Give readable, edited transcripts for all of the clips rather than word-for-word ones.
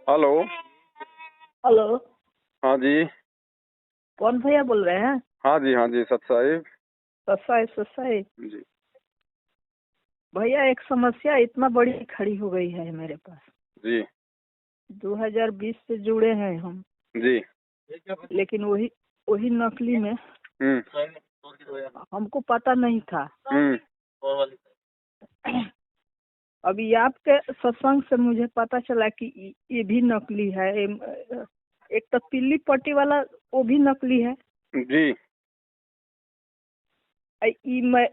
Hello. Hello. हाँ जी। कौन भैया बोल रहे हैं? हाँ जी सत साहिब। ससाई ससाई। जी भैया एक समस्या इतना बड़ी खड़ी हो गई है मेरे पास। जी 2020 से जुड़े हैं हम, जी। लेकिन वही वही नकली में हम्म हमको पता नहीं था। हम्म। अभी आपके सत्संग से मुझे पता चला कि ये भी नकली है। एक तो पीली पट्टी वाला वो भी नकली है। जी ई मैं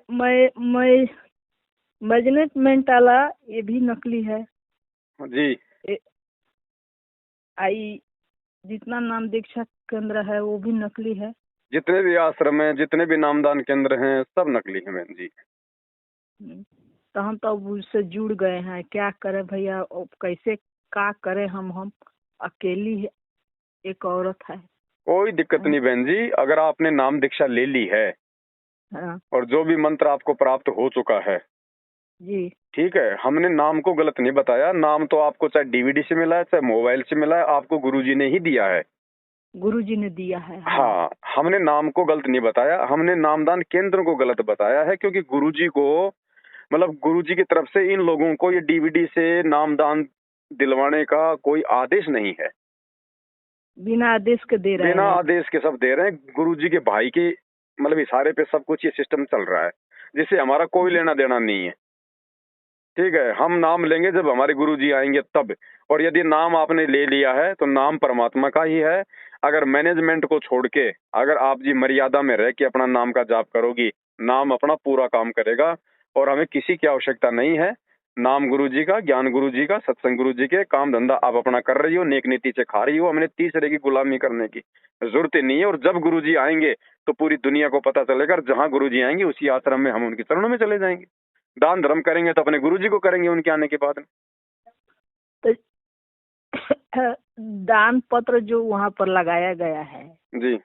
मैनेजमेंट वाला ये भी नकली है। जी। ए- आई जितना नाम दीक्षा केंद्र है वो भी नकली है। जितने भी आश्रम हैं, जितने भी नामदान केंद्र हैं, सब नकली हैं बहन जी। तो हम तो अब उससे जुड़ गए हैं, क्या करें भैया? अब कैसे का करें? हम अकेली एक औरत है। कोई दिक्कत नहीं बहन जी, अगर आपने नाम दीक्षा ले ली है हाँ और जो भी मंत्र आपको प्राप्त हो चुका है, जी ठीक है, हमने नाम को गलत नहीं बताया। नाम तो आपको चाहे डीवीडी से मिला है, चाहे मोबाइल से मिला है, आपको गुरुजी ने ही दिया है। गुरुजी ने दिया है। हाँ हाँ, हमने नाम को गलत नहीं बताया, हमने नामदान केंद्र को गलत बताया है, क्योंकि गुरुजी को, मतलब गुरुजी की तरफ से इन लोगों को ये डीवीडी से नामदान दिलवाने का कोई आदेश नहीं है। बिना आदेश के दे रहे बिना हैं। आदेश के सब दे रहे हैं। गुरुजी के भाई के मतलब इशारे पे सब कुछ ये सिस्टम चल रहा है, जिससे हमारा कोई जी लेना देना नहीं है। ठीक है, हम नाम लेंगे जब हमारे गुरुजी आएंगे तब। और यदि नाम आपने ले लिया है तो नाम परमात्मा का ही है। अगर मैनेजमेंट को छोड़ के अगर आप जी मर्यादा में रह के अपना नाम का जाप करोगी, नाम अपना पूरा काम करेगा और हमें किसी की आवश्यकता नहीं है। नाम गुरुजी का, ज्ञान गुरुजी का, सत्संग गुरुजी के, काम धंधा आप अपना कर रही हो, नेक नीति से खा रही हो, हमने तीसरे की गुलामी करने की जरूरत ही नहीं है। और जब गुरुजी आएंगे तो पूरी दुनिया को पता चलेगा, और जहां गुरुजी आएंगे उसी आश्रम में हम उनके चरणों में चले जाएंगे। दान धर्म करेंगे तो अपने गुरुजी को करेंगे उनके आने के बाद में। तो दान पत्र जो वहाँ पर लगाया गया है, जी,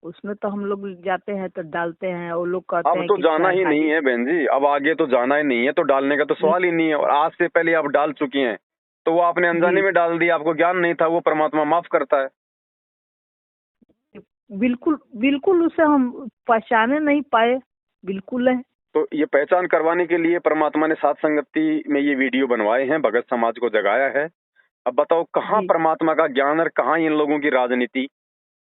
उसमें तो हम लोग जाते हैं तो डालते हैं, वो लोग कहते अब हैं तो कि जाना ही नहीं चढ़ाइए। है बहन जी, अब आगे तो जाना ही नहीं है, तो डालने का तो सवाल ही नहीं है। और आज से पहले आप डाल चुकी हैं तो वो आपने अनजाने जी में डाल दिया, आपको ज्ञान नहीं था। वो परमात्मा माफ करता है। बिल्कुल बिल्कुल, उसे हम पहचाने नहीं पाए। बिल्कुल है। तो ये पहचान करवाने के लिए परमात्मा ने सात संगति में ये वीडियो बनवाए हैं, भगत समाज को जगाया है। अब बताओ कहाँ जी परमात्मा का ज्ञान और कहाँ इन लोगों की राजनीति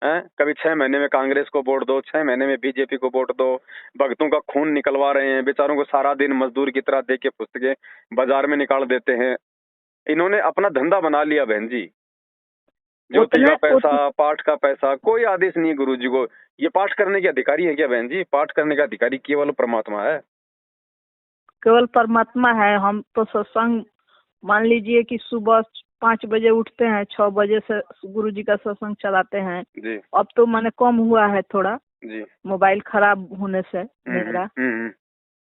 है? कभी 6 महीने में कांग्रेस को वोट दो, 6 महीने में बीजेपी को वोट दो। भक्तों का खून निकलवा रहे हैं, बेचारों को सारा दिन मजदूर की तरह दे के पुस्तकें बाजार में निकाल देते हैं। इन्होंने अपना धंधा बना लिया बहन जी। ज्योति का उतने पैसा, पाठ का पैसा, कोई आदेश नहीं है गुरु जी को। ये पाठ करने के अधिकारी है क्या बहन जी? पाठ करने का अधिकारी केवल परमात्मा है। केवल परमात्मा है। हम तो सत्संग मान लीजिए कि सुबह 5 बजे उठते हैं, 6 बजे से गुरु जी का सत्संग चलाते हैं। जी अब तो मैंने कम हुआ है थोड़ा, जी। मोबाइल खराब होने से हम्म हम्म मेरा। हम्म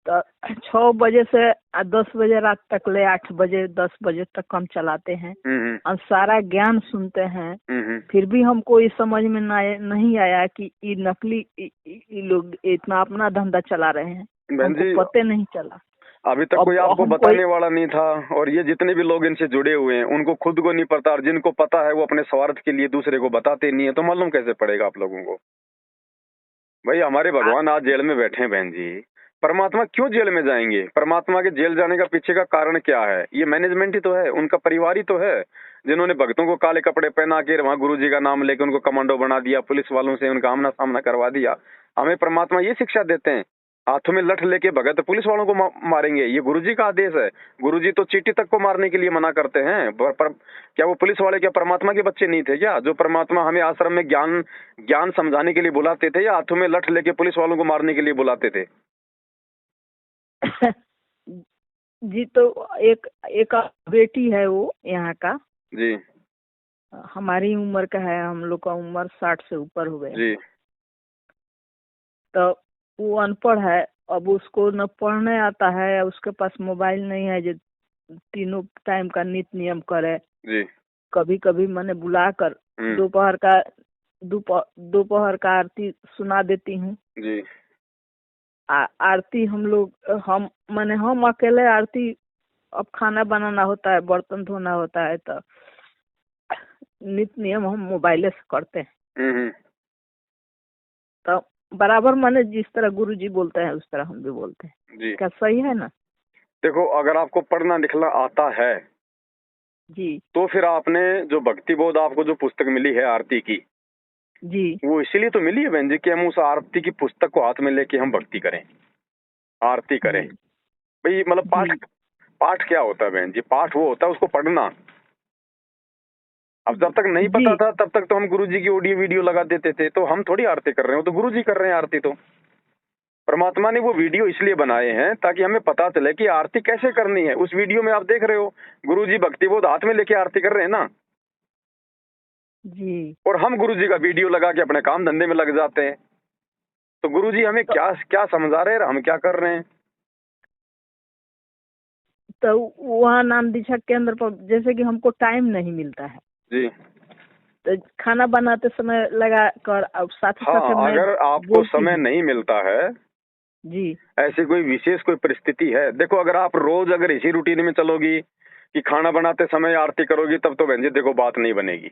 तो 6 बजे से 10 बजे रात तक ले 8 बजे 10 बजे तक हम चलाते हैं हम्म और सारा ज्ञान सुनते हैं। हम्म। फिर भी हमको ये समझ में नहीं आया कि ये नकली ये लोग इतना अपना धंधा चला रहे हैं। बहन हमको जी, पते नहीं चला। अभी तक अब कोई आपको हमको बताने वाला नहीं था। और ये जितने भी लोग इनसे जुड़े हुए हैं उनको खुद को नहीं पता, और जिनको पता है वो अपने स्वार्थ के लिए दूसरे को बताते नहीं है। तो मालूम कैसे पड़ेगा आप लोगों को? भाई हमारे भगवान आज जेल में बैठे हैं बहन जी। परमात्मा क्यों जेल में जाएंगे? परमात्मा के जेल जाने का पीछे का कारण क्या है? ये मैनेजमेंट ही तो है, उनका परिवार ही तो है, जिन्होंने भक्तों को काले कपड़े पहना के वहां गुरु जी का नाम लेके उनको कमांडो बना दिया, पुलिस वालों से उनका आमना सामना करवा दिया। हमें परमात्मा ये शिक्षा देते हैं, हाथों में लठ लेके भगत पुलिस वालों को मारेंगे, ये गुरुजी का आदेश है। गुरुजी तो चींटी तक को मारने के लिए मना करते हैं। क्या वो पुलिस वाले क्या परमात्मा के बच्चे नहीं थे क्या? जो परमात्मा हमें आश्रम में ज्ञान ज्ञान समझाने के लिए बुलाते थे, या हाथों में लठ लेके पुलिस वालों को मारने के लिए बुलाते थे? जी तो एक एक बेटी है वो यहाँ का, जी हमारी उम्र का है। हम लोग का उम्र 60 से ऊपर हो गया जी है। तो वो अनपढ़ है। अब उसको न पढ़ने आता है, उसके पास मोबाइल नहीं है जो तीनों टाइम का नित्य नियम करे। जी। कभी कभी मैंने बुलाकर दोपहर का दोपहर का आरती सुना देती हूँ। जी आरती हम अकेले आरती। अब खाना बनाना होता है, बर्तन धोना होता है, तो नित्य नियम हम मोबाइले से करते हैं। हम्म। तो बराबर माने जिस तरह गुरुजी बोलते हैं उस तरह हम भी बोलते हैं। जी क्या सही है ना? देखो, अगर आपको पढ़ना लिखना आता है जी तो फिर आपने जो भक्ति बोध आपको जो पुस्तक मिली है आरती की, जी वो इसीलिए तो मिली है बहन जी कि हम उस आरती की पुस्तक को हाथ में लेके हम भक्ति करें, आरती करें। जी भाई मतलब पाठ, जी पाठ क्या होता है बहन जी? पाठ वो होता है उसको पढ़ना। अब जब तक नहीं जी पता था तब तक तो हम गुरुजी की ऑडियो वीडियो लगा देते थे, तो हम थोड़ी आरती कर रहे हो, तो गुरुजी कर रहे हैं आरती। तो परमात्मा ने वो वीडियो इसलिए बनाए हैं ताकि हमें पता चले कि आरती कैसे करनी है। उस वीडियो में आप देख रहे हो गुरुजी भक्ति बोध हाथ में लेके आरती कर रहे हैं ना, जी। और हम गुरुजी का वीडियो लगा के अपने काम धंधे में लग जाते हैं। तो गुरुजी हमें तो, क्या क्या समझा रहे हैं, हम क्या कर रहे हैं? तो वहाँ नाम दीक्षा केंद्र पर जैसे कि हमको टाइम नहीं मिलता है, जी तो खाना बनाते समय लगा कर अब साथ हाँ, साथ मैं अगर आपको बोलती समय हूँ। नहीं मिलता है, जी ऐसी कोई विशेष कोई परिस्थिति है, देखो अगर आप रोज अगर इसी रूटीन में चलोगी कि खाना बनाते समय आरती करोगी, तब तो बहन जी देखो बात नहीं बनेगी।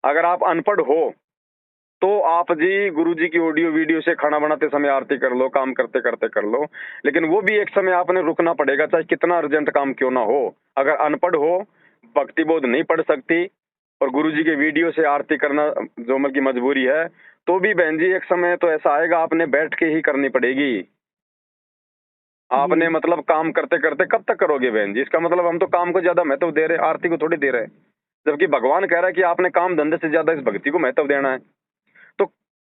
अगर आप अनपढ़ हो तो आप जी गुरुजी की ऑडियो वीडियो से खाना बनाते समय आरती कर लो, काम करते करते कर लो, लेकिन वो भी एक समय आपने रुकना पड़ेगा, चाहे कितना अर्जेंट काम क्यों ना हो। अगर अनपढ़ हो, भक्ति बोध नहीं पढ़ सकती और गुरुजी के वीडियो से आरती करना जो मतलब की मजबूरी है, तो भी बहन जी एक समय तो ऐसा आएगा आपने बैठ के ही करनी पड़ेगी। आपने जी मतलब काम करते करते कब तक करोगे बहन जी? इसका मतलब हम तो काम को ज्यादा महत्व दे रहे हैं, आरती को थोड़ी दे रहे हैं, जबकि भगवान कह रहा है कि आपने काम धंधे से ज्यादा इस भक्ति को महत्व देना है। तो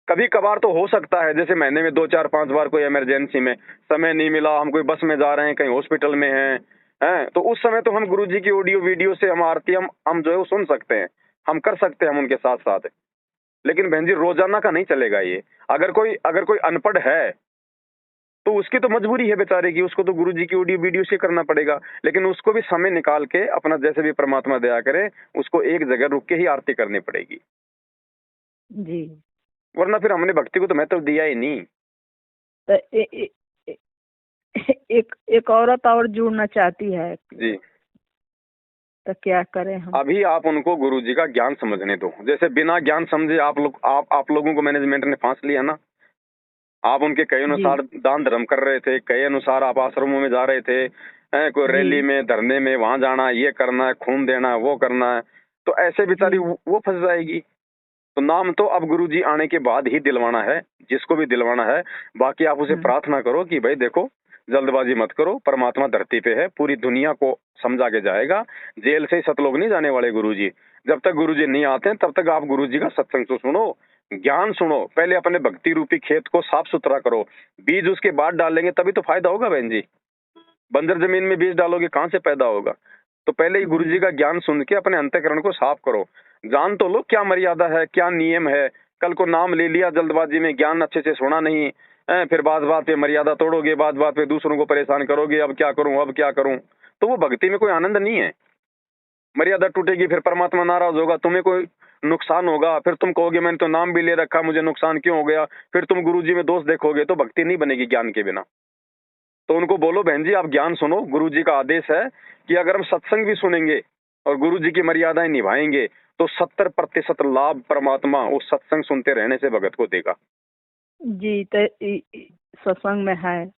कभी कभार तो हो सकता है जैसे महीने में 2 4 5 बार कोई इमरजेंसी में समय नहीं मिला, हम कोई बस में जा रहे हैं, कहीं हॉस्पिटल में हैं, तो उस समय तो हम गुरुजी की ऑडियो वीडियो से हम आरती हम जो है वो सुन सकते हैं, हम कर सकते हैं हम उनके साथ साथ। लेकिन बहन जी रोजाना का नहीं चलेगा ये। अगर कोई अनपढ़ है तो उसकी तो मजबूरी है बेचारे की, उसको तो गुरुजी की ऑडियो वीडियो से करना पड़ेगा, लेकिन उसको भी समय निकाल के अपना जैसे भी परमात्मा दया करे उसको एक जगह रुक के ही आरती करनी पड़ेगी, जी। वरना फिर हमने भक्ति को तो महत्व दिया ही नहीं। तो एक एक औरत और जुड़ना चाहती है, जी तो क्या करें हम? अभी आप उनको गुरुजी का ज्ञान समझने दो। जैसे बिना ज्ञान समझे आप लोगों को मैनेजमेंट ने फांस लिया ना, आप उनके कहे जी अनुसार दान धर्म कर रहे थे, कहे अनुसार आप आश्रमों में जा रहे थे, कोई रैली जी में धरने में वहां जाना, ये करना है, खून देना है, वो करना है, तो ऐसे बेचारी जी वो फंस जाएगी। तो नाम तो अब गुरुजी आने के बाद ही दिलवाना है, जिसको भी दिलवाना है। बाकी आप उसे प्रार्थना करो कि भाई देखो जल्दबाजी मत करो, परमात्मा धरती पे है, पूरी दुनिया को समझा के जाएगा, जेल से ही सतलोक नहीं जाने वाले गुरुजी। जब तक गुरुजी नहीं आते हैं तब तक आप गुरुजी का सत्संग तो सुनो, ज्ञान सुनो, पहले अपने भक्ति रूपी खेत को साफ सुथरा करो, बीज उसके बाद डालेंगे तभी तो फायदा होगा बहन जी। बंजर जमीन में बीज डालोगे कहाँ से पैदा होगा? तो पहले ही गुरुजी का ज्ञान सुन के अपने अंतःकरण को साफ करो, जान तो लो क्या मर्यादा है, क्या नियम है। कल को नाम ले लिया जल्दबाजी में, ज्ञान अच्छे से सुना नहीं, फिर बात बात पे मर्यादा तोड़ोगे, बात बात पे दूसरों को परेशान करोगे, अब क्या करूं अब क्या करूं, तो वो भक्ति में कोई आनंद नहीं है। मर्यादा टूटेगी, फिर परमात्मा नाराज होगा, तुम्हें कोई नुकसान होगा, फिर तुम कहोगे मैंने तो नाम भी ले रखा, मुझे नुकसान क्यों हो गया, फिर तुम गुरुजी में दोष देखोगे, तो भक्ति नहीं बनेगी ज्ञान के बिना। तो उनको बोलो बहन जी आप ज्ञान सुनो, गुरुजी का आदेश है कि अगर हम सत्संग भी सुनेंगे और गुरुजी की मर्यादाएं निभाएंगे तो 70% लाभ परमात्मा उस सत्संग सुनते रहने से भगत को देगा। जी। तो सत्संग में है,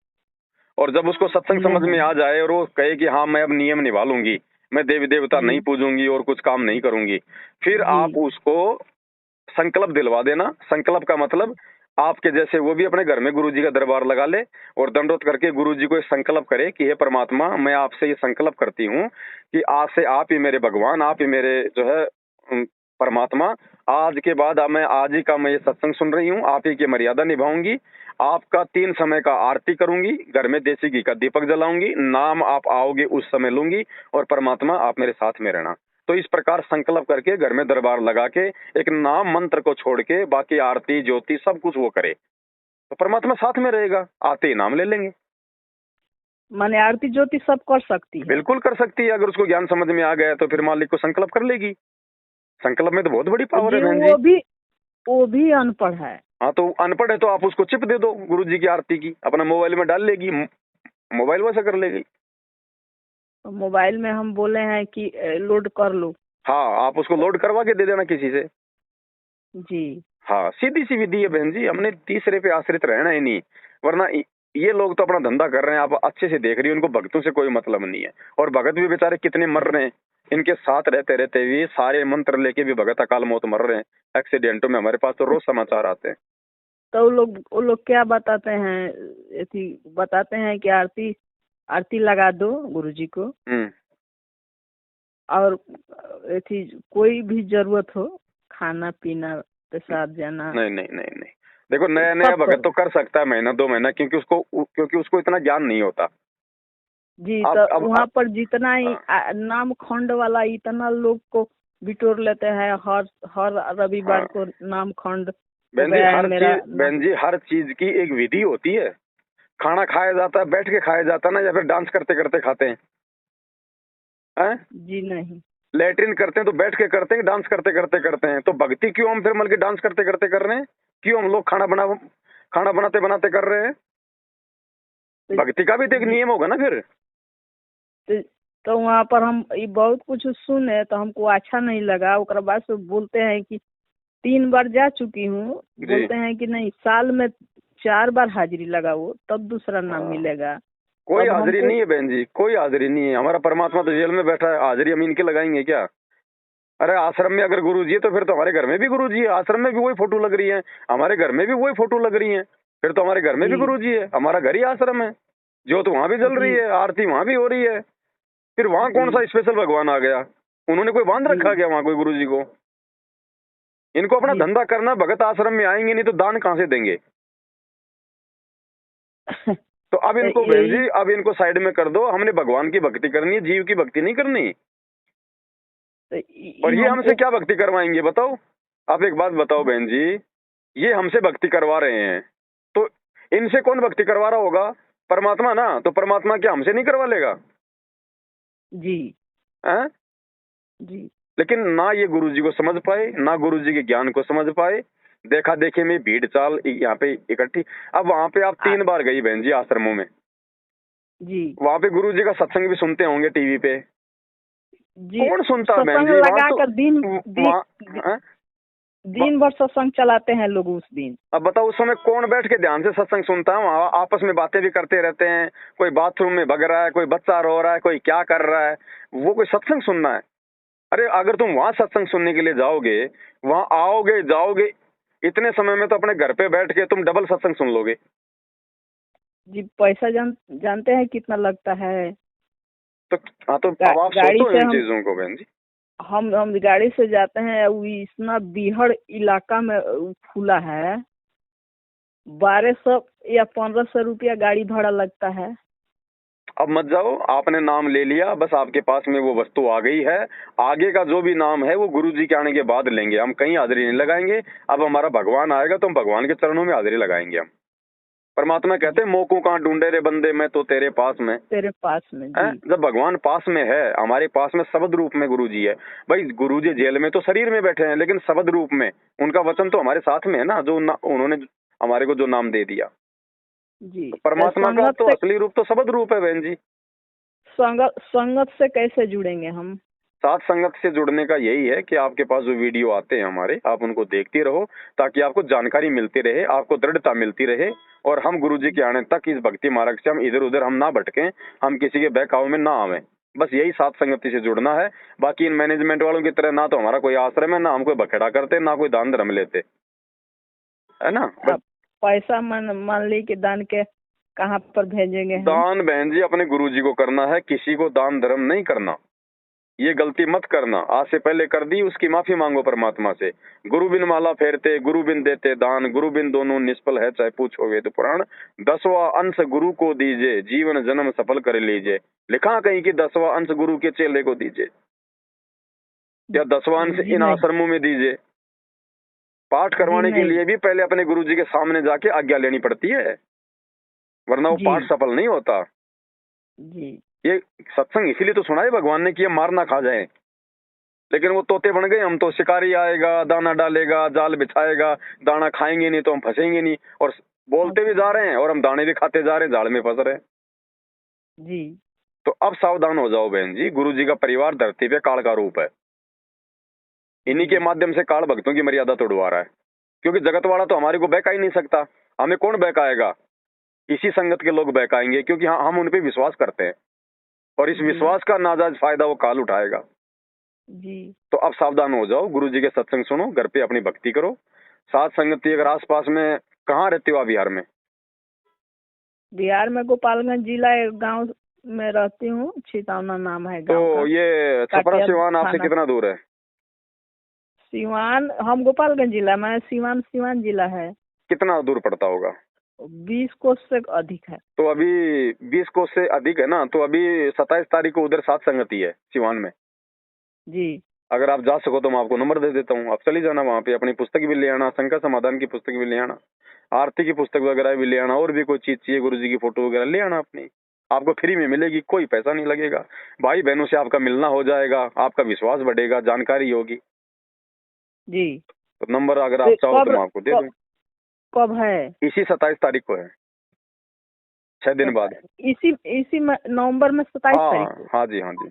और जब उसको सत्संग सुने समझ में हैं। आ जाए और वो कहे कि हाँ मैं अब नियम निभा लूंगी, मैं देवी देवता जी नहीं पूजूंगी और कुछ काम नहीं करूंगी, फिर जी आप उसको संकल्प दिलवा देना। संकल्प का मतलब आपके जैसे वो भी अपने घर में गुरुजी का दरबार लगा ले और दंडोत करके गुरुजी को एक संकल्प करे कि हे परमात्मा मैं आपसे ये संकल्प करती हूँ कि आज से आप ही मेरे भगवान, आप ही मेरे जो है परमात्मा, आज के बाद अब मैं आज ही का मैं ये सत्संग सुन रही हूँ, आप ही की मर्यादा निभाऊंगी, आपका 3 समय का आरती करूंगी, घर में देसी घी का दीपक जलाऊंगी, नाम आप आओगे उस समय लूंगी और परमात्मा आप मेरे साथ में रहना। तो इस प्रकार संकल्प करके घर में दरबार लगा के एक नाम मंत्र को छोड़ के बाकी आरती ज्योति सब कुछ वो करे, तो परमात्मा साथ में रहेगा, आते ही नाम ले लेंगे। माने आरती ज्योति सब कर सकती है? बिल्कुल कर सकती है, अगर उसको ज्ञान समझ में आ गया तो फिर मालिक को संकल्प कर लेगी। संकल्प में तो बहुत बड़ी पावर है जी बहन जी। वो भी अनपढ़ है। हाँ तो अनपढ़ है तो आप उसको चिप दे दो गुरुजी की आरती की, अपना मोबाइल में डाल लेगी, मोबाइल वैसा कर लेगी। मोबाइल में हम बोले हैं कि लोड कर लो। हाँ, आप उसको लोड करवा के दे देना किसी से। जी हाँ, सीधी सी विधि है बहन जी, हमने तीसरे पे आश्रित रहना ही नहीं। वरना ये लोग तो अपना धंधा कर रहे हैं, आप अच्छे से देख रही हैं, उनको भक्तों से कोई मतलब नहीं है। और भगत भी बेचारे कितने मर रहे हैं, इनके साथ रहते रहते भी सारे मंत्र लेके भी भगत अकाल मौत मर रहे हैं एक्सीडेंटों में। हमारे पास तो रोज समाचार आते हैं। तो वो लोग क्या बताते हैं, बताते हैं कि आरती आरती लगा दो गुरुजी को, और कोई भी जरूरत हो, खाना पीना पेशाब जाना, नहीं नहीं नहीं नहीं, देखो नया नया सब भगत करो। तो कर सकता है महीना 2 महीना, क्योंकि उसको इतना ज्ञान नहीं होता। जी, आप तो अब वहाँ पर जितना ही हाँ नाम खंड वाला इतना लोग को बिटोर लेते हैं, हर हर रविवार हाँ को नाम खंड हो बहन जी, गया है हर मेरा चीज बहन जी, हर चीज की एक विधि होती है। खाना खाया जाता है बैठ के खाया जाता है ना, या फिर डांस करते करते खाते हैं? हैं? जी नहीं। लेटरिन करते हैं तो बैठ के करते हैं, डांस करते करते करते हैं? तो भक्ति क्यों हम फिर मतलब के डांस करते करते कर रहे हैं? क्यों हम लोग खाना बनाते बनाते कर रहे हैं? तो भक्ति का भी तो एक जी, नियम होगा ना फिर। तो, तो वहाँ पर हम ये बहुत कुछ सुने तो हमको अच्छा नहीं लगा। उसके बाद से बोलते हैं कि 3 बार जा चुकी हूँ, जी बोलते हैं कि नहीं, साल में 4 बार हाजिरी लगाओ तब दूसरा नाम हाँ, मिलेगा। कोई अब हाजिरी हमको नहीं है बहन जी, कोई हाजिरी नहीं है। हमारा परमात्मा तो जेल में बैठा है, हाजिरी हम इनके लगाएंगे क्या? अरे आश्रम में अगर गुरु जी है तो फिर तो हमारे घर में भी गुरु जी है, आश्रम में भी वही फोटो लग रही है, हमारे घर में भी वही फोटो लग रही है। फिर तो हमारे घर में भी जी गुरु जी है, हमारा घर ही आश्रम है। ज्योत वहां भी जल रही जी है, आरती वहां भी हो रही है। फिर वहां जी कौन सा स्पेशल भगवान आ गया? उन्होंने कोई बांध जी रखा गया वहां कोई गुरु जी को? इनको अपना जी धंधा करना, भगत आश्रम में आएंगे नहीं तो दान कहाँ से देंगे? तो अब तो इनको बहन यही जी, अब इनको साइड में कर दो। हमने भगवान की भक्ति करनी है, जीव की भक्ति नहीं करनी। तो और ये हमसे हमको क्या भक्ति करवाएंगे बताओ? आप एक बात बताओ बहन जी, ये हमसे भक्ति करवा रहे हैं तो इनसे कौन भक्ति करवा रहा होगा? परमात्मा ना। तो परमात्मा क्या हमसे नहीं करवा लेगा? जी हैं? जी लेकिन ना ये गुरु जी को समझ पाए, ना गुरु जी के ज्ञान को समझ पाए। देखा देखी में भीड़ चाल यहाँ पे इकट्ठी। अब वहां पे आप आ, 3 बार गई बहन जी आश्रमों में, जी वहां पे गुरु जी का सत्संग भी सुनते होंगे टीवी पे। जी कौन सुनता है बहन सत्संग जी वहां लगा तो? कर वहां हैं? दिन भर सत्संग चलाते हैं लोग उस दिन। अब बताओ उस समय कौन बैठ के ध्यान से सत्संग सुनता है? वहां आपस में बातें भी करते रहते हैं, कोई बाथरूम में भग रहा है, कोई बच्चा रो रहा है, कोई क्या कर रहा है। वो कोई सत्संग सुनना है? अरे अगर तुम वहां सत्संग सुनने के लिए जाओगे, वहां आओगे जाओगे, इतने समय में तो अपने घर पे बैठ के तुम डबल सत्संग सुन लोगे। जी, पैसा जानते हैं कितना लगता है? तो हाँ, तो अब आप गाड़ी सोचो से इन चीजों को बहन जी। हम गाड़ी से जाते हैं, वो इतना बीहड़ इलाका में खुला है। 1200 या 1500 रुपया गाड़ी भाड़ा लगता है। अब मत जाओ, आपने नाम ले लिया, बस आपके पास में वो वस्तु आ गई है। आगे का जो भी नाम है वो गुरु जी के आने के बाद लेंगे, हम कहीं हाजिरी नहीं लगाएंगे। अब हमारा भगवान आएगा तो हम भगवान के चरणों में हाजिरी लगाएंगे हम। परमात्मा कहते जी, हैं मौकों कहाँ ढूंढे रे बंदे, मैं तो तेरे पास में। तेरे पास में। हैं? जी जब भगवान पास में है, हमारे पास में शब्द रूप में गुरु जी है। भाई गुरु जी जेल में तो शरीर में बैठे हैं, लेकिन शब्द रूप में उनका वचन तो हमारे साथ में है ना, उन्होंने हमारे को जो नाम दे दिया। जी, तो तो परमात्मा का तो असली रूप तो शब्द रूप है बहन जी। संगत से कैसे जुड़ेंगे हम? साथ संगत से जुड़ने का यही है कि आपके पास जो वीडियो आते हैं हमारे, आप उनको देखती रहो, ताकि आपको जानकारी मिलती रहे, आपको दृढ़ता मिलती रहे। और हम गुरु जी के आने तक इस भक्ति मार्ग से हम इधर उधर हम ना भटकें, हम किसी के बहकाव में ना आवे। बस यही साथ संगति से जुड़ना है। बाकी इन मैनेजमेंट वालों की तरह ना तो हमारा कोई आश्रम है, ना हम कोई बखेड़ा करते, ना कोई दान धर्म लेते, है ना। बस अब पैसा मान ली कि दान के कहाँ पर भेजेंगे हम? दान बहन जी अपने गुरु जी को करना है, किसी को दान धर्म नहीं करना। ये गलती मत करना, आज से पहले कर दी उसकी माफी मांगो परमात्मा से। गुरु बिन माला फेरते, गुरु बिन देते दान, गुरु बिन दोनों निष्फल है चाहे पूछोगे तो पुराण। 10वां अंश गुरु को दीजिए, जीवन जन्म सफल कर लीजिए। लिखा कहीं कि 10वां अंश गुरु के चेले को दीजिए, या 10वां अंश जी इन नहीं। आश्रमों में दीजिए। पाठ जी करवाने के नहीं। लिए भी पहले अपने गुरु जी के सामने जाके आज्ञा लेनी पड़ती है, वरना वो जी पाठ सफल नहीं होता। जी ये सत्संग इसीलिए तो सुना है भगवान ने कि ये मार ना खा जाए। लेकिन वो तोते बन गए, हम तो शिकारी आएगा, दाना डालेगा, जाल बिछाएगा, दाना खाएंगे नहीं तो हम फंसेंगे नहीं। और बोलते भी जा रहे हैं और हम दाने भी खाते जा रहे हैं, जाल में फंस रहे हैं। जी तो अब सावधान हो जाओ बहन जी, गुरु जी का परिवार धरती पे काल का रूप है। इन्हीं के माध्यम से काल भक्तों की मर्यादा तोड़वा रहा है, क्योंकि जगत वाला तो हमारे को बहका ही नहीं सकता। हमें कौन बहकाएगा? इसी संगत के लोग बहकाएंगे, क्योंकि हम उन पे विश्वास करते हैं और इस विश्वास का नाजायज फायदा वो काल उठाएगा जी। तो अब सावधान हो जाओ, गुरु जी के सत्संग सुनो, घर पे अपनी भक्ति करो, साथ संगति। अगर आस पास में कहाँ रहते हो आप बिहार में? बिहार में गोपालगंज जिला एक गांव में रहती हूँ, छितावना नाम है गांव तो का। ये छपरा काटिया सिवान आपसे थाना। कितना दूर है? सिवान, हम गोपालगंज जिला में, सिवान जिला है। कितना दूर पड़ता होगा? 20 कोस से अधिक है। तो अभी 20 कोस से अधिक है ना, तो अभी 27 तारीख को उधर साथ संगति है सिवान में जी। अगर आप जा सको तो मैं आपको नंबर दे देता हूँ, आप चली जाना वहाँ पे, अपनी पुस्तक भी ले आना, शंका समाधान की पुस्तक भी ले आना, आरती की पुस्तक वगैरह भी ले आना, और भी कोई चीज चाहिए गुरु जी की फोटो वगैरह ले आना अपनी, आपको फ्री में मिलेगी, कोई पैसा नहीं लगेगा। भाई बहनों से आपका मिलना हो जाएगा, आपका विश्वास बढ़ेगा, जानकारी होगी जी। तो नंबर अगर आप चाहो तो मैं आपको दे दूँ। कब है? इसी 27 तारीख को है, 6 दिन बाद। इसी नवंबर में 27 तारीख को? हाँ जी, हाँ जी।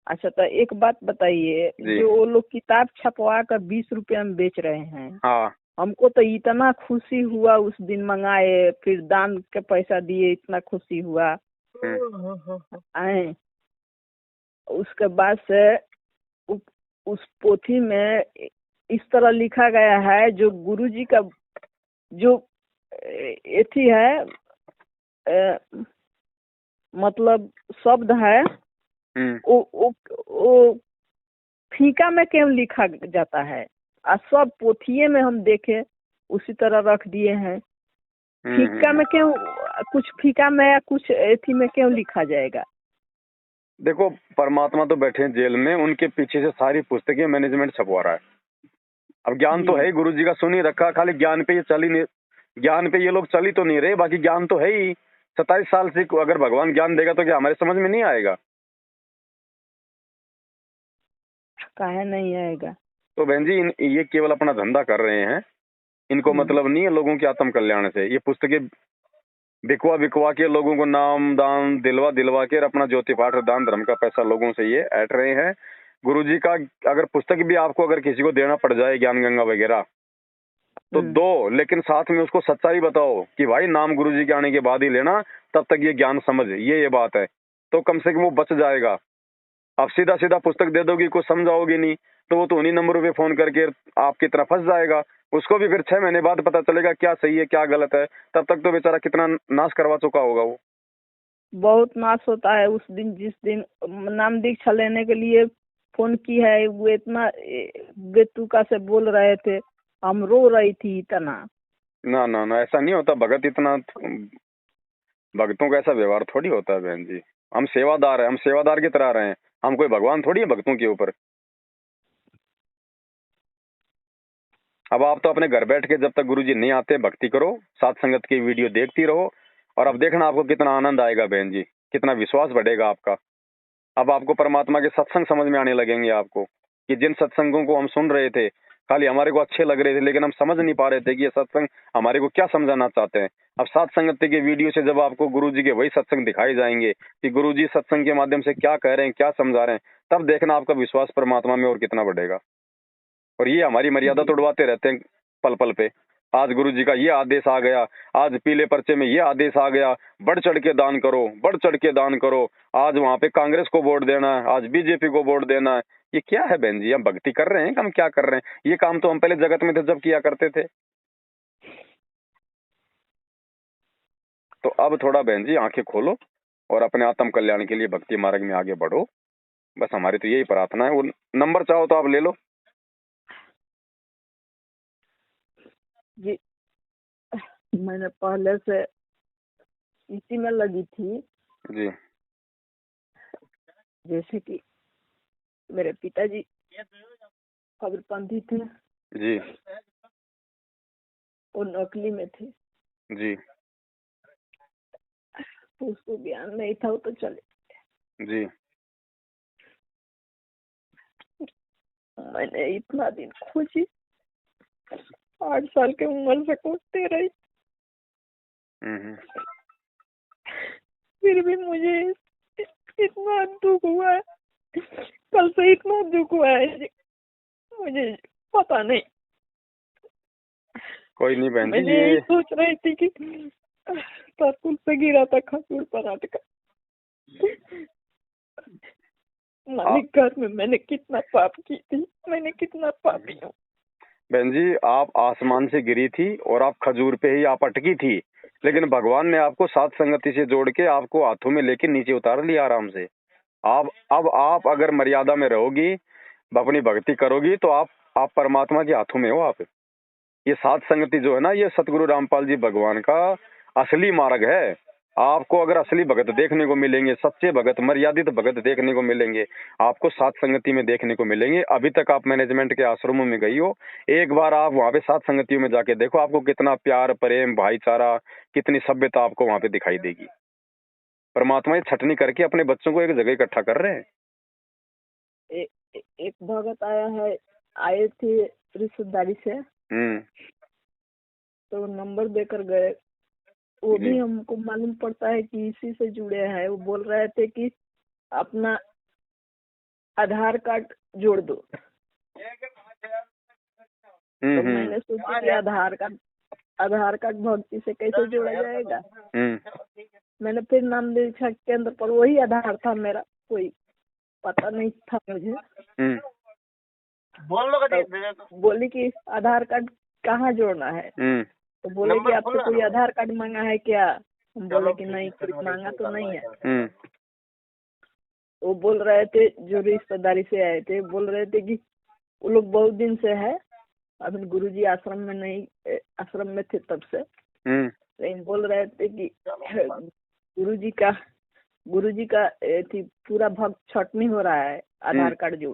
अच्छा, तो एक बात बताइए, जो वो लोग किताब छपवा कर 20 रुपया में बेच रहे हैं, हाँ, हमको तो इतना खुशी हुआ, उस दिन मंगाए, फिर दान के पैसा दिए, इतना खुशी हुआ। आए उसके बाद से उस पोथी में इस तरह लिखा गया है, जो गुरुजी का जो एथी है, मतलब शब्द है, वो फीका में क्यों लिखा जाता है, और सब पोथिये में हम देखे उसी तरह रख दिए हैं। फीका में क्यों, कुछ फीका में या कुछ एथी में क्यों लिखा जाएगा? देखो, परमात्मा तो बैठे हैं जेल में, उनके पीछे से सारी पुस्तकें मैनेजमेंट छपवा रहा है। अब ज्ञान तो है ही, गुरु जी का सुन ही रखा, खाली ज्ञान पे ये चल ही नहीं, ज्ञान पे ये लोग चल ही तो नहीं रहे, बाकी ज्ञान तो है ही। 27 साल से अगर भगवान ज्ञान देगा तो क्या हमारे समझ में नहीं आएगा? काहे नहीं आएगा? तो बहन जी, ये केवल अपना धंधा कर रहे हैं, इनको मतलब नहीं है लोगों के आत्म कल्याण से। ये पुस्तकें बिकवा के लोगों को नाम दान दिलवा के अपना ज्योति पाठ दान धर्म का पैसा लोगों से ये ऐट रहे हैं। गुरुजी का अगर पुस्तक भी आपको अगर किसी को देना पड़ जाए, ज्ञान गंगा वगैरह, तो दो, लेकिन साथ में उसको सच्चाई बताओ कि भाई नाम गुरुजी के आने के बाद ही लेना, तब तक ये ज्ञान समझ, ये बात है, तो कम से कम वो बच जाएगा। आप सीधा सीधा पुस्तक दे दोगी, कुछ समझाओगी नहीं, तो वो तो उन्हीं नंबरों पे फोन करके आपकी तरफ फंस जाएगा। उसको भी फिर 6 महीने बाद पता चलेगा क्या सही है क्या गलत है, तब तक तो बेचारा कितना नाश करवा चुका होगा वो। बहुत नाश होता है। उस दिन, जिस दिन नाम दीक्षा लेने के लिए फोन की है, वो इतना बेतुका से बोल रहे थे, हम रो रही थी इतना। ना ना ना, ऐसा नहीं होता भगत, इतना भक्तों का ऐसा व्यवहार थोड़ी होता है बहन जी। हम सेवादार है, हम सेवादार की तरह रहे हैं, हम कोई भगवान थोड़ी है भक्तों के ऊपर। अब आप तो अपने घर बैठ के जब तक गुरुजी नहीं आते भक्ति करो, साथ संगत की वीडियो देखती रहो, और अब देखना आपको कितना आनंद आएगा बहन जी, कितना विश्वास बढ़ेगा आपका। अब आपको परमात्मा के सत्संग समझ में आने लगेंगे आपको, कि जिन सत्संगों को हम सुन रहे थे खाली हमारे को अच्छे लग रहे थे, लेकिन हम समझ नहीं पा रहे थे कि ये सत्संग हमारे को क्या समझाना चाहते हैं। अब साथ संगति के वीडियो से जब आपको गुरुजी के वही सत्संग दिखाए जाएंगे कि गुरुजी सत्संग के माध्यम से क्या कह रहे हैं, क्या समझा रहे हैं, तब देखना आपका विश्वास परमात्मा में और कितना बढ़ेगा। और ये हमारी मर्यादा तोड़वाते रहते हैं पल पल पे। आज गुरु जी का ये आदेश आ गया, आज पीले पर्चे में ये आदेश आ गया, बढ़ चढ़ के दान करो, बढ़ चढ़ के दान करो। आज वहाँ पे कांग्रेस को वोट देना है, आज बीजेपी को वोट देना है। ये क्या है बहन जी? हम भक्ति कर रहे हैं, हम क्या कर रहे हैं? ये काम तो हम पहले जगत में थे जब किया करते थे। तो अब थोड़ा बहन जी आंखें खोलो और अपने आत्म कल्याण के लिए भक्ति मार्ग में आगे बढ़ो। बस हमारी तो यही प्रार्थना है। वो नंबर चाहो तो आप ले लो। जी, मैंने पहले से इसी में लगी थी। जी, जैसे कि मेरे पिताजी खबरपंथी थे जी, वो नकली में थे जी, तो उसको ज्ञान नहीं था, वो तो चले। जी, मैंने इतना दिन खोजी, 8 साल के उम्र से खोजते रही, फिर भी मुझे इतना दुख हुआ है, कल से इतना दुख हुआ है मुझे पता नहीं। कोई नहीं बहन जी, मैंने यही सोच रही थी कि तरकुल से गिरा था खजूर पराठ का। मालिक घर में मैंने कितना पाप की थी, मैंने कितना पापी हूँ। बहन जी, आप आसमान से गिरी थी और आप खजूर पे ही आप अटकी थी, लेकिन भगवान ने आपको सात संगति से जोड़ के आपको हाथों में लेके नीचे उतार लिया आराम से। अब आप अगर मर्यादा में रहोगी, अपनी भक्ति करोगी, तो आप परमात्मा के हाथों में हो आप। ये सात संगति जो है ना, ये सतगुरु रामपाल जी भगवान का असली मार्ग है। आपको अगर असली भगत देखने को मिलेंगे, सच्चे भगत, मर्यादित भगत देखने को मिलेंगे, आपको सात संगति में देखने को मिलेंगे। अभी तक आप मैनेजमेंट के आश्रमों में गई हो, एक बार आप वहाँ पे सात संगतियों में जाके देखो, आपको कितना प्यार, प्रेम, भाईचारा, कितनी सभ्यता आपको वहाँ पे दिखाई देगी। परमात्मा ये छटनी करके अपने बच्चों को एक जगह इकट्ठा कर रहे हैं। एक भगत आए थे रिश्तेदारी से, तो नंबर देकर गए। वो भी हमको मालूम पड़ता है कि इसी से जुड़े हैं। वो बोल रहे थे कि अपना आधार कार्ड जोड़ दो। तो मैंने सोचा कि आधार कार्ड भक्ति से कैसे जोड़ा जाएगा। मैंने फिर नाम देखा केंद्र पर, वही आधार था मेरा, कोई पता नहीं था मुझे। तो बोली कि आधार कार्ड कहाँ जोड़ना है। तो बोले कि आपसे कोई आधार कार्ड मांगा है क्या। हम बोले कि नहीं, कोई मांगा तो नहीं है। वो बोल रहे थे, जो रिश्तेदारी से आए थे, बोल रहे थे कि वो लोग बहुत दिन से है, अभी गुरुजी आश्रम में नहीं, आश्रम में थे तब से। लेकिन बोल रहे थे कि गुरुजी का पूरा भक्त छटनी हो रहा है आधार कार्ड जो।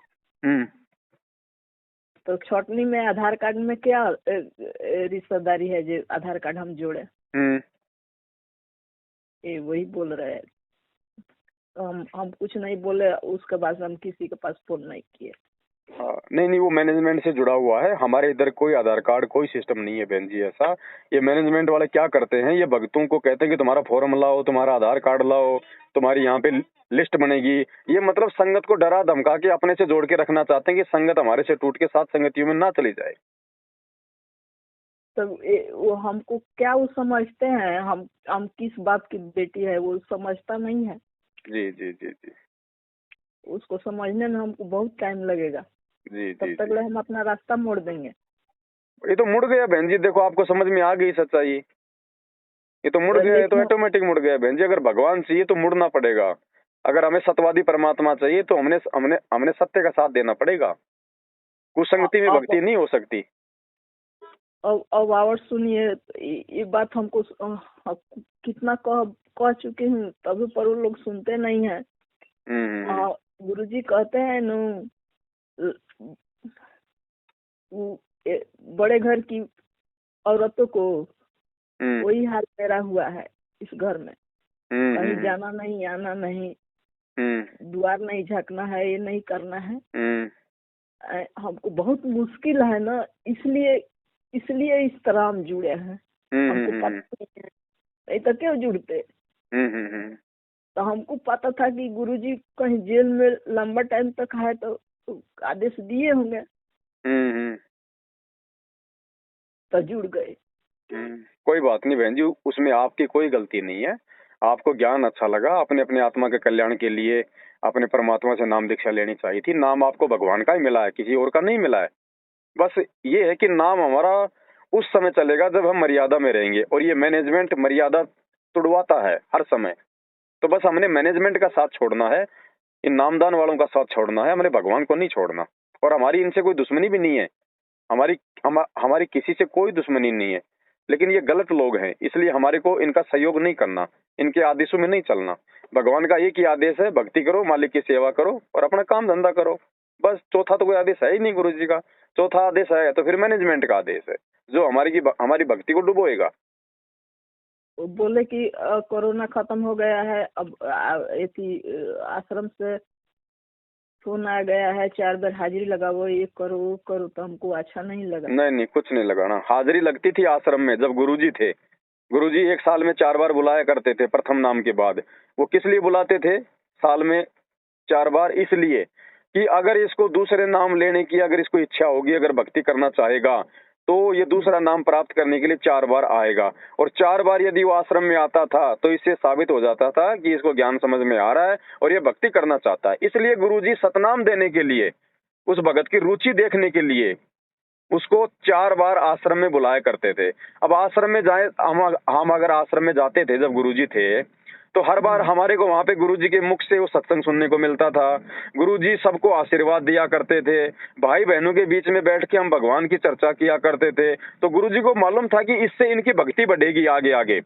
तो छटनी में आधार कार्ड में क्या रिश्तेदारी है जो आधार कार्ड हम जोड़े। ये वही बोल रहे हैं। तो हम कुछ नहीं बोले। उसके बाद हम किसी के पास फोन नहीं किए। नहीं, वो मैनेजमेंट से जुड़ा हुआ है। हमारे इधर कोई आधार कार्ड, कोई सिस्टम नहीं है बहन जी ऐसा। ये मैनेजमेंट वाले क्या करते हैं, ये भक्तों को कहते हैं कि तुम्हारा फॉर्म लाओ, तुम्हारा आधार कार्ड लाओ, तुम्हारी यहाँ पे लिस्ट बनेगी। ये मतलब संगत को डरा धमका के अपने से जोड़ के रखना चाहते हैं कि संगत हमारे से टूट के सात संगतियों में ना चली जाए। तो वो हमको क्या वो समझते हैं, हम किस बात की बेटी है, वो समझता नहीं है। जी जी जी जी। उसको समझने में हमको बहुत टाइम लगेगा। जी तब तक हम अपना रास्ता मोड़ देंगे। ये तो मुड़ गया बहन जी, देखो आपको समझ में आ गई सच्चाई। ये तो मुड़ गया, ये तो ऑटोमेटिक मुड़ गया बहन जी। अगर भगवान चाहिए तो मुड़ना पड़ेगा। अगर हमें सत्यवादी परमात्मा चाहिए तो हमने सत्य का साथ देना पड़ेगा। कुसंगति में भक्ति नहीं हो सकती। अब और सुनिए, ये बात हमको कितना कह चुके हूँ, तभी पर वो लोग सुनते नहीं है। गुरुजी कहते हैं न, बड़े घर की औरतों को वही हाल मेरा हुआ है इस घर में। कहीं जाना नहीं, आना नहीं, द्वार नहीं झाँकना है, ये नहीं करना है। हमको बहुत मुश्किल है ना, इसलिए इस तरह हम जुड़े हैं। हमको पता नहीं है, नहीं तो क्यों जुड़ते। तो हमको पता था कि गुरुजी कहीं जेल में लंबा टाइम तक है तो आदेश दिए होंगे, तो जुड़ गए। कोई बात नहीं बहन जी, उसमें आपकी कोई गलती नहीं है। आपको ज्ञान अच्छा लगा, अपने अपने आत्मा के कल्याण के लिए अपने परमात्मा से नाम दीक्षा लेनी चाहिए थी। नाम आपको भगवान का ही मिला है, किसी और का नहीं मिला है। बस ये है कि नाम हमारा उस समय चलेगा जब हम मर्यादा में रहेंगे, और ये मैनेजमेंट मर्यादा तुड़वाता है हर समय। तो बस हमने मैनेजमेंट का साथ छोड़ना है, इन नामदान वालों का साथ छोड़ना है, हमने भगवान को नहीं छोड़ना। और हमारी इनसे कोई दुश्मनी भी नहीं है, हमारी किसी से कोई दुश्मनी नहीं है। लेकिन ये गलत लोग हैं, इसलिए हमारे को इनका सहयोग नहीं करना, इनके आदेशों में नहीं चलना। भगवान का एक ही आदेश है, भक्ति करो, मालिक की सेवा करो और अपना काम धंधा करो। बस चौथा तो कोई आदेश है ही नहीं गुरु जी का। चौथा आदेश है तो फिर मैनेजमेंट का आदेश है, जो हमारी भक्ति को डुबोएगा। बोले कि कोरोना खत्म हो गया है, अब आश्रम से फोन आ गया है, 4 बार हाजिरी लगाओ, ये करो वो करो। तो हमको अच्छा नहीं लगा। नहीं, कुछ नहीं लगाना। हाजिरी लगती थी आश्रम में जब गुरुजी थे। गुरुजी 1 साल में 4 बार बुलाया करते थे प्रथम नाम के बाद। वो किस लिए बुलाते थे साल में 4 बार? इसलिए कि अगर इसको दूसरे नाम लेने की अगर इसको इच्छा होगी, अगर भक्ति करना चाहेगा, तो ये दूसरा नाम प्राप्त करने के लिए 4 बार आएगा। और 4 बार यदि वो आश्रम में आता था तो इससे साबित हो जाता था कि इसको ज्ञान समझ में आ रहा है और ये भक्ति करना चाहता है। इसलिए गुरुजी सतनाम देने के लिए, उस भगत की रुचि देखने के लिए उसको 4 बार आश्रम में बुलाया करते थे। अब आश्रम में जाए, हम अगर आश्रम में जाते थे जब गुरुजी थे, तो हर बार हमारे को वहां पे गुरुजी के मुख से वो सत्संग सुनने को मिलता था। गुरुजी सबको आशीर्वाद दिया करते थे। भाई बहनों के बीच में बैठ के हम भगवान की चर्चा किया करते थे। तो गुरुजी को मालूम था कि इससे इनकी भक्ति बढ़ेगी आगे आगे।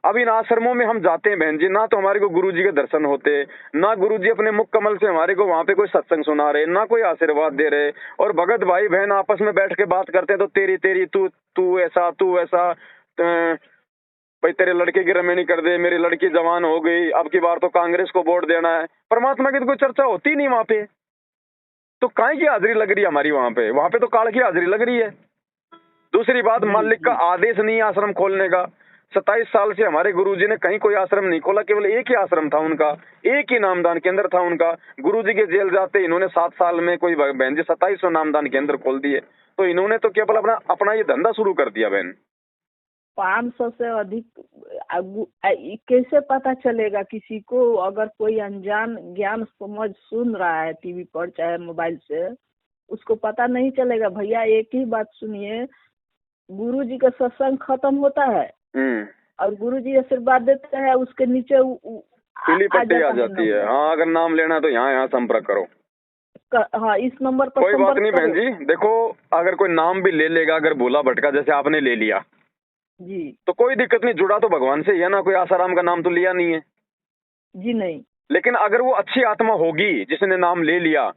अब इन आश्रमों में हम जाते हैं बहन जी, ना तो हमारे को गुरुजी के दर्शन होते, ना गुरुजी अपने मुख कमल से हमारे को वहां पे कोई सत्संग सुना रहे, ना कोई आशीर्वाद दे रहे। और भगत भाई बहन आपस में बैठ के बात करते हैं तो तेरी तेरी, तू ऐसा, तू ऐसा, भाई तेरे लड़के की रमेनी कर दे, मेरी लड़की जवान हो गई, अब की बार तो कांग्रेस को वोट देना है। परमात्मा की तो कोई चर्चा होती नहीं वहां पे। तो काय की हाजिरी लग रही है हमारी वहां पे? वहां पे तो काल की हाजिरी लग रही है। दूसरी बात, मालिक का आदेश नहीं है आश्रम खोलने का। 27 साल से हमारे गुरुजी ने कहीं कोई आश्रम नहीं खोला, केवल एक ही आश्रम था उनका, एक ही नामदान केंद्र था उनका। गुरुजी के जेल जाते इन्होंने 7 साल में कोई बहन जी 2700 नामदान केंद्र खोल दिए। तो इन्होंने तो केवल अपना ये धंधा शुरू कर दिया बहन। 500 से अधिक कैसे पता चलेगा किसी को? अगर कोई अनजान ज्ञान समझ सुन रहा है टीवी पर चाहे मोबाइल से, उसको पता नहीं चलेगा। भैया एक ही बात सुनिए, गुरुजी का सत्संग खत्म होता है और गुरुजी आशीर्वाद देते हैं, उसके नीचे पीली पट्टी आ जाती है। हाँ, अगर नाम लेना तो यहाँ संपर्क करो। हाँ, इस नंबर पर कोई बात नहीं बहन जी। देखो, अगर कोई नाम भी ले लेगा, अगर भोला भटका जैसे आपने ले लिया जी, तो कोई दिक्कत नहीं, जुड़ा तो भगवान से ही है ना। कोई आसाराम का नाम तो लिया नहीं है जी, नहीं। लेकिन अगर वो अच्छी आत्मा होगी जिसने नाम ले लिया,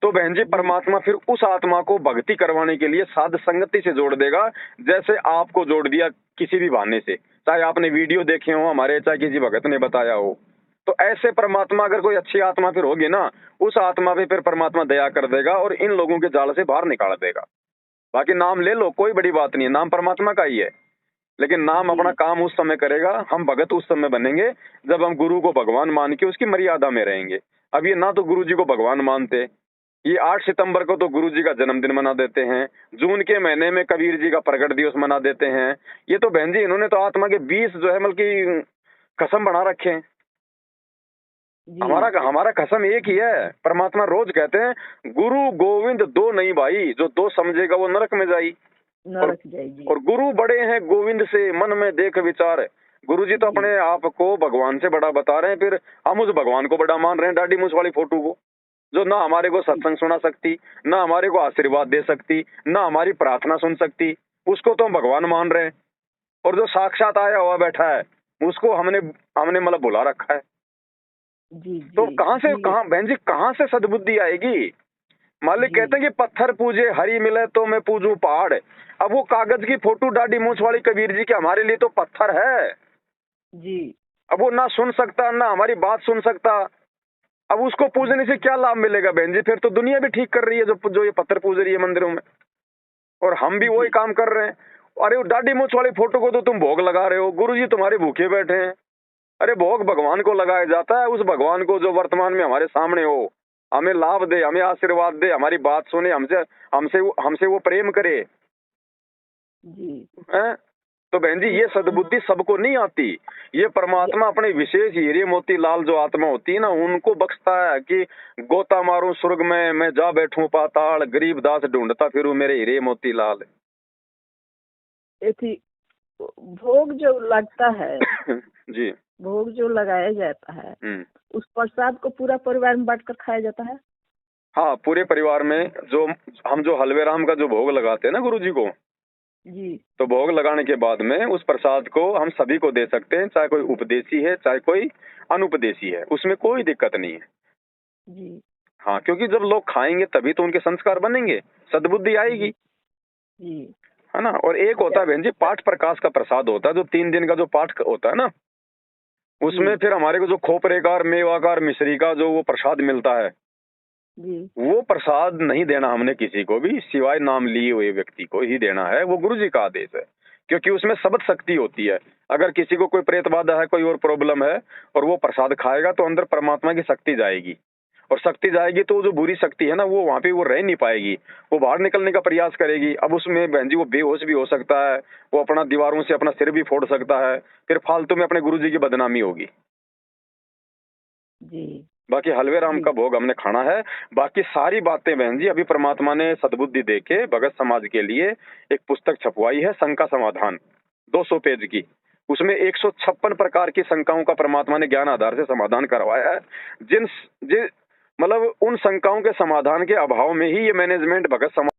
तो बहन जी परमात्मा फिर उस आत्मा को भक्ति करवाने के लिए साध संगति से जोड़ देगा। जैसे आपको जोड़ दिया किसी भी बहाने से, चाहे आपने वीडियो देखे हो हमारे, चाहे किसी भगत ने बताया हो। तो ऐसे परमात्मा, अगर कोई अच्छी आत्मा फिर होगी ना, उस आत्मा पे फिर परमात्मा दया कर देगा और इन लोगों के जाल से बाहर निकाल देगा। बाकी नाम ले लो, कोई बड़ी बात नहीं है, नाम परमात्मा का ही है। लेकिन नाम अपना काम उस समय करेगा, हम भगत उस समय बनेंगे जब हम गुरु को भगवान मान के उसकी मर्यादा में रहेंगे। अब ये ना तो गुरु जी को भगवान मानते। ये 8 सितंबर को तो गुरु जी का जन्मदिन मना देते हैं, जून के महीने में कबीर जी का प्रगट दिवस मना देते हैं। ये तो बहन जी इन्होंने तो आत्मा के 20 जो है बल्कि कसम बना रखे हैं। हमारा कसम एक ही है। परमात्मा रोज कहते हैं गुरु गोविंद दो नहीं भाई, जो दो समझेगा वो नरक में जाई। और गुरु बड़े हैं गोविंद से, मन में देख विचार। गुरु जी तो अपने आप को भगवान से बड़ा बता रहे हैं, फिर हम उस भगवान को बड़ा मान रहे हैं दाढ़ी मूछ वाली फोटो को, जो ना हमारे को सत्संग सुना सकती, ना हमारे को आशीर्वाद दे सकती, ना हमारी प्रार्थना सुन सकती, उसको तो हम भगवान मान रहे हैं। और जो साक्षात आया हुआ बैठा है उसको हमने मतलब बुला रखा है। तो कहाँ बहन जी कहाँ से सद्बुद्धि आएगी? मालिक कहते हैं कि पत्थर पूजे हरी मिले तो मैं पूजू पहाड़। अब वो कागज की फोटो दाढ़ी मूछ वाली कबीर जी के हमारे लिए तो पत्थर है जी। अब वो ना सुन सकता, ना हमारी बात सुन सकता। अब उसको पूजने से क्या लाभ मिलेगा बहन जी? फिर तो दुनिया भी ठीक कर रही है जो ये पत्थर पूज रही है मंदिरों में, और हम भी वही काम कर रहे हैं। अरे दाढ़ी मूछ वाली फोटो को तो तुम भोग लगा रहे हो, गुरु जी तुम्हारे भूखे बैठे हैं। अरे भोग भगवान को लगाया जाता है, उस भगवान को जो वर्तमान में हमारे सामने हो, हमें लाभ दे, हमें आशीर्वाद दे, हमारी बात सुने, हमसे वो प्रेम करे जी। तो बहन जी ये सद्बुद्धि सबको नहीं आती। ये परमात्मा अपने विशेष हीरे मोती लाल जो आत्मा होती है ना, उनको बख्शता है कि गोता मारूं स्वर्ग में, मैं जा बैठूं पाताल, गरीब दास ढूंढता फिरूं मेरे हीरे मोती लाल। भोग जो लगता है जी, भोग जो लगाया जाता है उस प्रसाद को पूरा परिवार में बांट कर खाया जाता है। हाँ, पूरे परिवार में जो हलवे राम का जो भोग लगाते हैं ना गुरु जी को जी, तो भोग लगाने के बाद में उस प्रसाद को हम सभी को दे सकते हैं, चाहे कोई उपदेशी है चाहे कोई अनुपदेशी है, उसमें कोई दिक्कत नहीं है जी। हाँ, क्योंकि जब लोग खाएंगे तभी तो उनके संस्कार बनेंगे, सद्बुद्धि आएगी जी, है ना। और एक होता है बहन जी पाठ प्रकाश का प्रसाद होता है, जो 3 दिन का जो पाठ होता है ना, उसमें फिर हमारे को जो खोपरेकार मेवाकार मिश्री का जो वो प्रसाद मिलता है जी, वो प्रसाद नहीं देना हमने किसी को भी, सिवाय नाम लिए हुए व्यक्ति को ही देना है। वो गुरु जी का आदेश है, क्योंकि उसमें शब्द शक्ति होती है। अगर किसी को कोई प्रेत बाधा है, कोई और प्रॉब्लम है, और वो प्रसाद खाएगा तो अंदर परमात्मा की शक्ति जाएगी। और शक्ति जाएगी तो जो बुरी शक्ति है ना वो वहां पे वो रह नहीं पाएगी, वो बाहर निकलने का प्रयास करेगी। अब उसमें बहन जी वो बेहोश भी हो सकता है, वो अपना दीवारों से अपना सिर भी फोड़ सकता है, फिर फालतू में अपने गुरुजी की बदनामी होगी। जी बाकी हलवे राम जी का भोग हमने खाना है। बाकी सारी बातें बहन जी अभी परमात्मा ने सद्बुद्धि देके भगत समाज के लिए एक पुस्तक छपवाई है, शंका समाधान, 200 पेज की। उसमें 156 प्रकार की शंकाओं का परमात्मा ने ज्ञान आधार से समाधान करवाया है। जिन मतलब उन शंकाओं के समाधान के अभाव में ही ये मैनेजमेंट भगत समाज